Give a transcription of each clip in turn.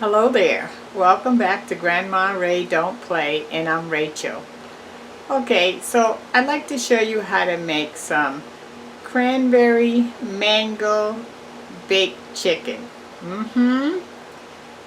Hello there. Welcome back to Grandma Ray Don't Play, and I'm Rachel. Okay, so I'd like to show you how to make some cranberry mango baked chicken.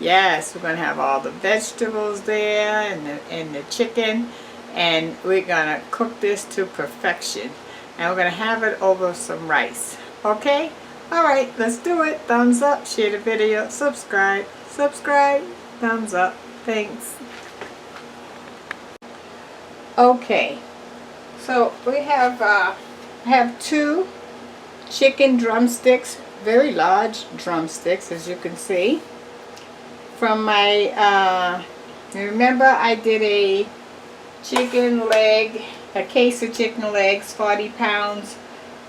Yes, we're going to have all the vegetables there and the chicken, and we're going to cook this to perfection. And we're going to have it over some rice. Okay? Alright, let's do it. Thumbs up, share the video, subscribe, thumbs up. Thanks. Okay, so we have two chicken drumsticks, very large drumsticks, as you can see. From my, remember I did a chicken leg, a case of chicken legs, 40 pounds.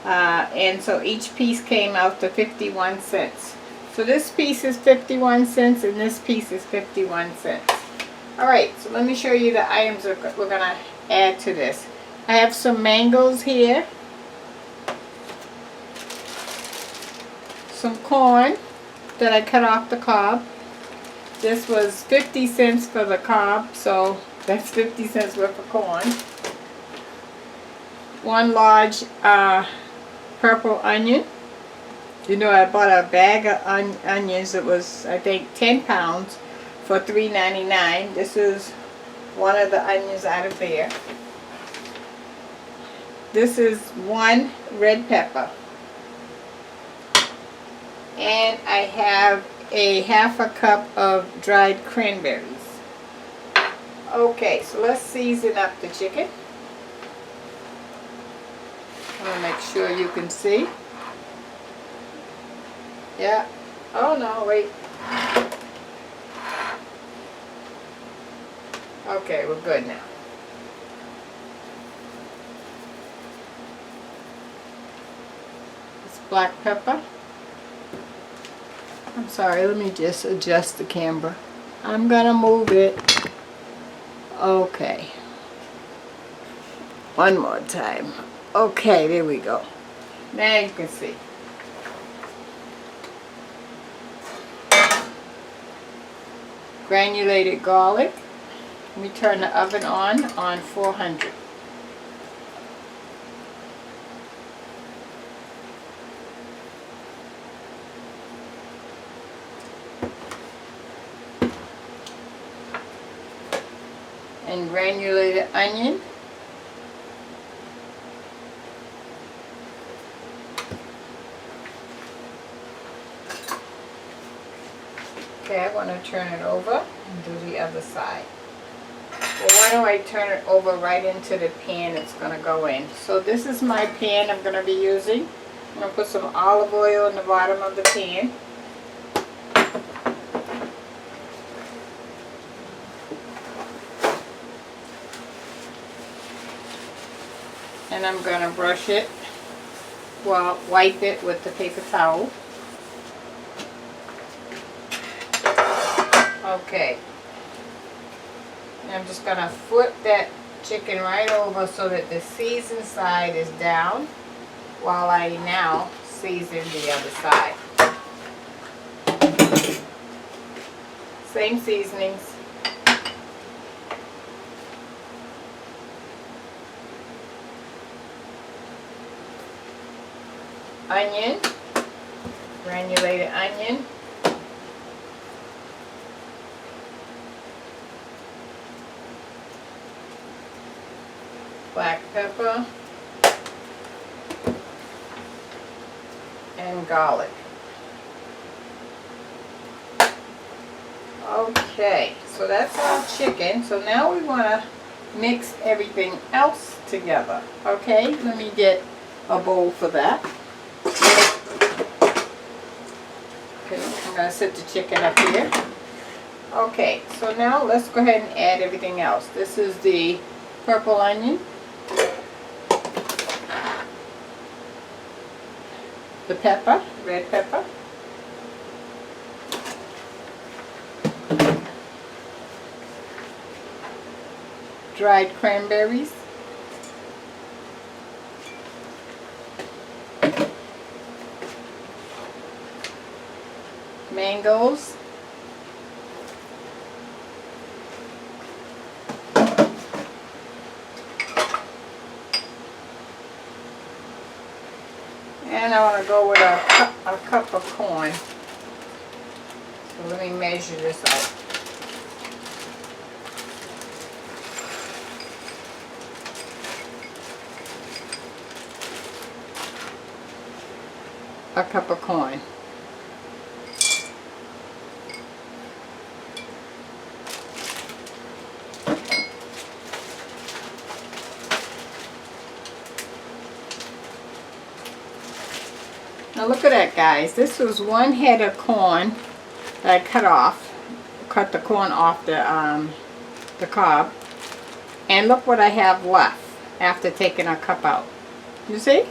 And so each piece came out to 51 cents. So this piece is 51 cents and this piece is 51 cents. Alright, so let me show you the items we're going to add to this. I have some mangoes here. Some corn that I cut off the cob. This was 50 cents for the cob, so that's 50 cents worth of corn. One large purple onion. You know, I bought a bag of onions. It was, I think, 10 pounds for $3.99. This is one of the onions out of there. This is one red pepper. And I have a half a cup of dried cranberries. Okay, so let's season up the chicken. I want to make sure you can see. Yeah. Oh no, wait. Okay, we're good now. It's black pepper. I'm sorry, let me just adjust the camera. I'm gonna move it. Okay. One more time. Okay, there we go. Now you can see. Granulated garlic. Let me turn the oven on 400. And granulated onion. Okay, I want to turn it over and do the other side. Well, why don't I turn it over right into the pan it's going to go in. So this is my pan I'm going to be using. I'm going to put some olive oil in the bottom of the pan. And I'm going to brush it, well, wipe it with the paper towel. Okay, and I'm just going to flip that chicken right over so that the seasoned side is down while I now season the other side. Same seasonings. Onion, granulated onion. Black pepper and garlic. Okay, so that's our chicken. So now we want to mix everything else together. Okay, let me get a bowl for that. Okay, I'm going to set the chicken up here. Okay, so now let's go ahead and add everything else. This is the purple onion. The pepper, red pepper. Dried cranberries. Mangoes. then I want to go with a cup of corn. So let me measure this out. A cup of corn. Now look at that, guys. This was one head of corn that I cut the corn off the cob, and look what I have left after taking a cup out. You see?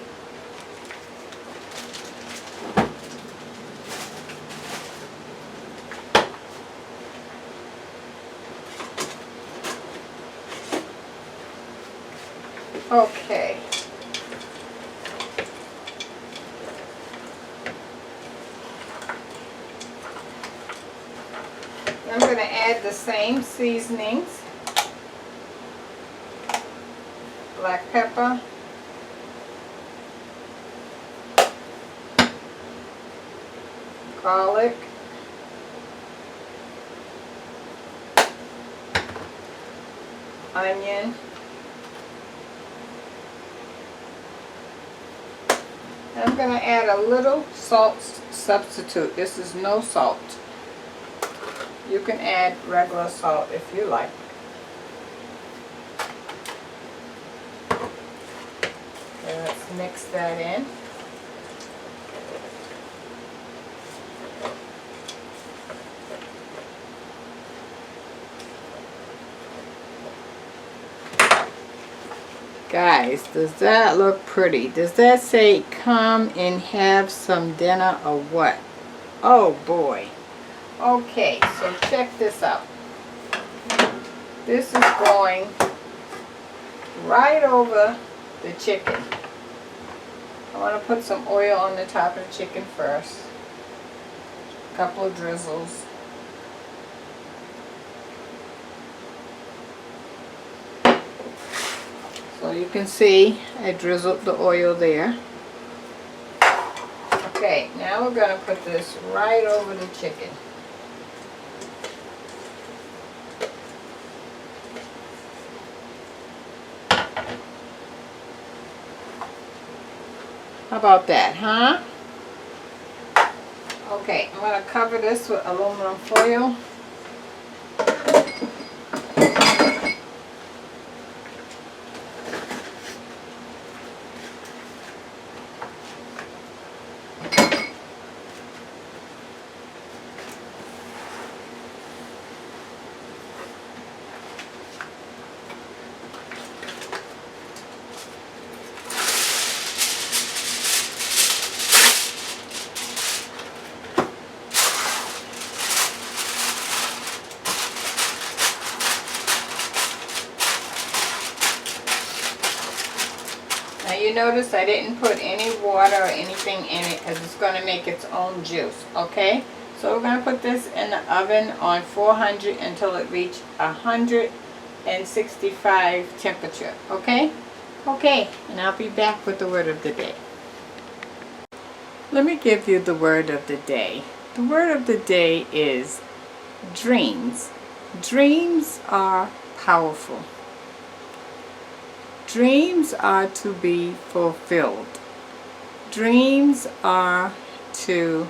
Okay. I'm going to add the same seasonings. Black pepper. Garlic. Onion. I'm going to add a little salt substitute. This is no salt. You can add regular salt if you like. Okay, let's mix that in. Guys, does that look pretty? Does that say come and have some dinner or what? Oh boy. Okay, so check this out. This is going right over the chicken. I want to put some oil on the top of the chicken first. A couple of drizzles. So you can see I drizzled the oil there. Okay, now we're going to put this right over the chicken. How about that, huh? Okay, I'm going to cover this with aluminum foil. Now you notice I didn't put any water or anything in it because it's going to make its own juice, okay? So we're going to put this in the oven on 400 until it reaches 165 temperature, okay? Okay, and I'll be back with the word of the day. Let me give you the word of the day. The word of the day is dreams. Dreams are powerful. Dreams are to be fulfilled. Dreams are to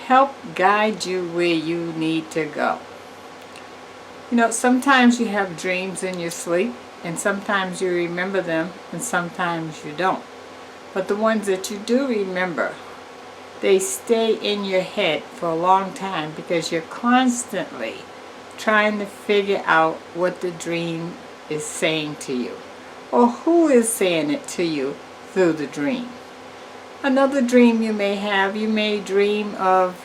help guide you where you need to go. You know, sometimes you have dreams in your sleep, and sometimes you remember them, and sometimes you don't. But the ones that you do remember, they stay in your head for a long time because you're constantly trying to figure out what the dream is saying to you, or who is saying it to you through the dream. Another dream you may have, you may dream of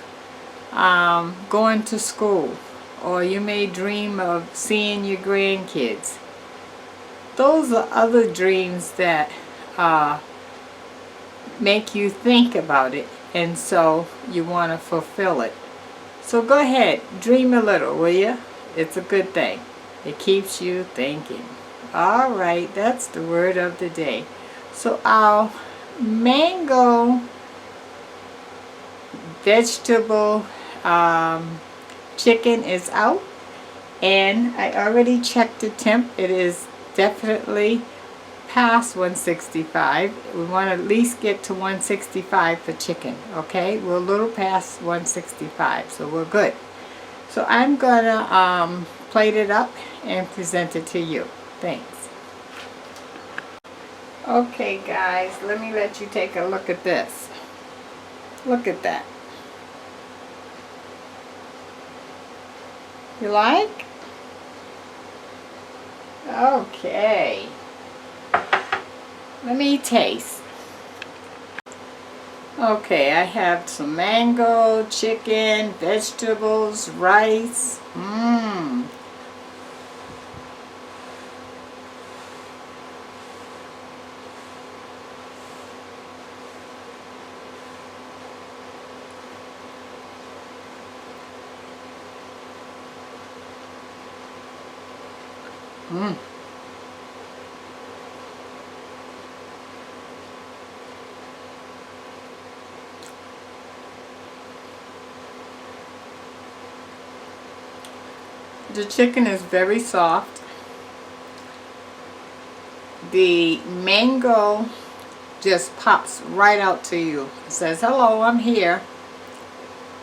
going to school, or you may dream of seeing your grandkids. Those are other dreams that make you think about it, and so you want to fulfill it. So go ahead, dream a little, will you? It's a good thing. It keeps you thinking. All right, that's the word of the day. So our mango vegetable chicken is out, and I already checked the temp. It is definitely past 165. We want to at least get to 165 for chicken. Okay, we're a little past 165, so we're good. So I'm gonna plate it up and present it to you. Thanks. Okay guys, let me let you take a look at this. Look at that. You like? Okay. Let me taste. Okay, I have some mango, chicken, vegetables, rice. Mmm. Mmm. The chicken is very soft. The mango just pops right out to you. It says, hello, I'm here.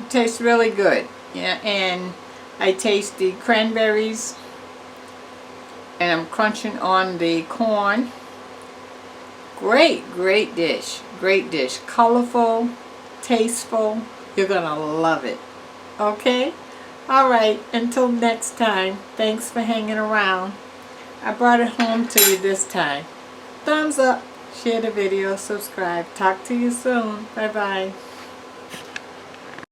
It tastes really good. Yeah, and I taste the cranberries, and I'm crunching on the corn. Great, great dish. Great dish. Colorful, tasteful. You're gonna love it. Okay? Alright, until next time, thanks for hanging around. I brought it home to you this time. Thumbs up, share the video, subscribe. Talk to you soon. Bye bye.